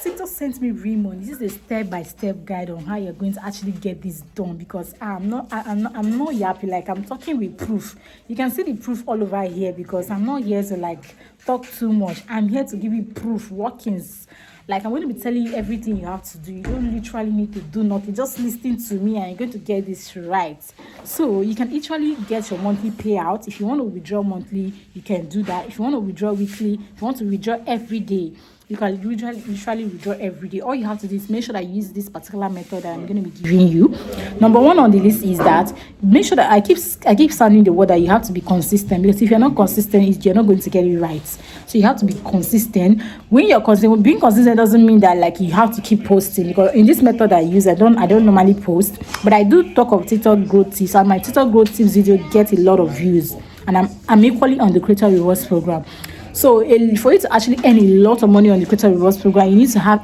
TikTok sent me real money. This is a step-by-step guide on how you're going to actually get this done, because I'm not yappy. Like, I'm talking with proof. You can see the proof all over here, because I'm not here to like talk too much. I'm here to give you proof, workings. Like, I'm going to be telling you everything you have to do. You don't literally need to do nothing. Just listen to me and you're going to get this right. So you can actually get your monthly payout. If you want to withdraw monthly, you can do that. If you want to withdraw weekly, if you want to withdraw every day, you can literally withdraw every day. All you have to do is make sure that you use this particular method that I'm going to be giving you. Number one on the list is that make sure that I keep sounding the word that you have to be consistent, because if you're not consistent, you're not going to get it right. So you have to be consistent. When you're consistent, being consistent doesn't mean that like you have to keep posting, because in this method I use, I don't normally post, but I do talk of TikTok growth tips, and my TikTok growth tips video get a lot of views, and I'm equally on the creator rewards program. So for you to actually earn a lot of money on the creator rewards program, you need to have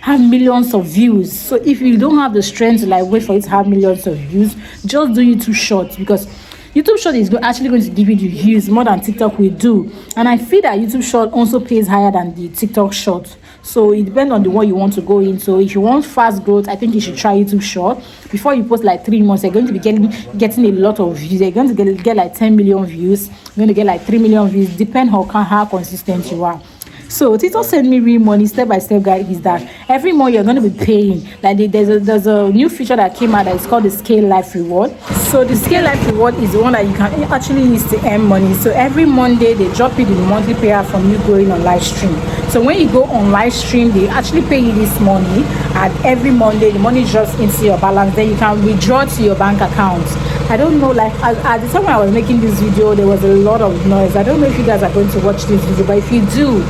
have millions of views. So if you don't have the strength to like wait for it to have millions of views, just do YouTube Shorts, because YouTube Short is actually going to give you the views more than TikTok will do. And I feel that YouTube Short also pays higher than the TikTok Short. So it depends on the one you want to go in. So if you want fast growth, I think you should try YouTube Short. Before you post like 3 months, you're going to be getting a lot of views. You're going to get like 10 million views. You're going to get like 3 million views. Depend on how consistent you are. So TikTok send me real money step-by-step guide is that every month you're going to be paying. Like there's a new feature that came out that is called the Scale Life Reward. So the Scale Life Reward is the one that you can actually use to earn money. So every Monday they drop you the monthly payout from you going on live stream. So when you go on live stream, they actually pay you this money, and every Monday the money drops into your balance. Then you can withdraw to your bank account. I don't know, like at the time when I was making this video, there was a lot of noise. I don't know if you guys are going to watch this video, but if you do,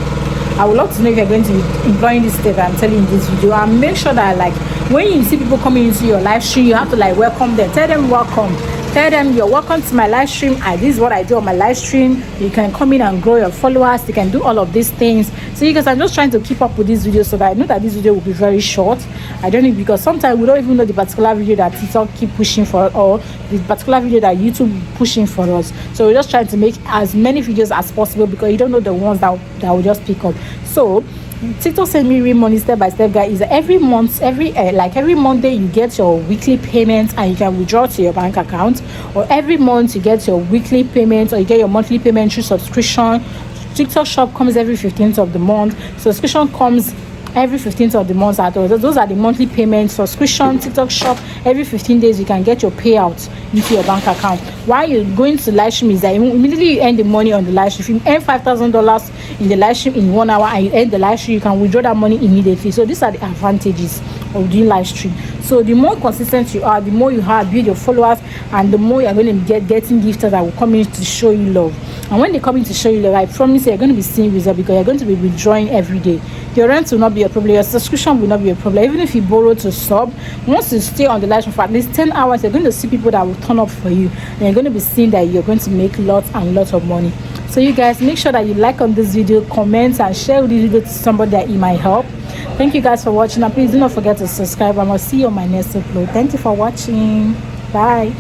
I would love to know if you're going to be employing this step I'm telling you in this video. And make sure that like when you see people coming into your live stream, you have to like welcome them. Tell them welcome. Tell them you're welcome to my live stream. This is what I do on my live stream. You can come in and grow your followers. You can do all of these things. So you guys, I'm just trying to keep up with this video so that I know that this video will be very short. I don't know, because sometimes we don't even know the particular video that TikTok keep pushing for us, or the particular video that YouTube pushing for us. So we're just trying to make as many videos as possible, because you don't know the ones that will just pick up. So TikTok send me real money step-by-step guide is every month, every Monday you get your weekly payments and you can withdraw to your bank account, or every month you get your weekly payments or you get your monthly payment through subscription. TikTok Shop comes every 15th of the month. Subscription comes every 15th of the month. Those are the monthly payments. Subscription, TikTok Shop, every 15 days you can get your payout into your bank account. While you're going to live stream is that immediately you earn the money on the live stream. If you earn $5,000 in the live stream in 1 hour and you earn the live stream, you can withdraw that money immediately. So these are the advantages of doing live stream. So the more consistent you are, the more you have build your followers, and the more you're going to be getting gifters that will come in to show you love. And when they come in to show you love, I promise you're going to be seeing results, because you're going to be withdrawing every day. Your rent will not be a problem. Your subscription will not be a problem. Even if you borrow to sub, once you stay on the live stream for at least 10 hours, you're going to see people that will turn up for you, and you're going to be seeing that you're going to make lots and lots of money. So you guys, make sure that you like on this video, comment and share this video to somebody that it might help. Thank you guys for watching, and please do not forget to subscribe, and I'll see you on my next upload. Thank you for watching. Bye.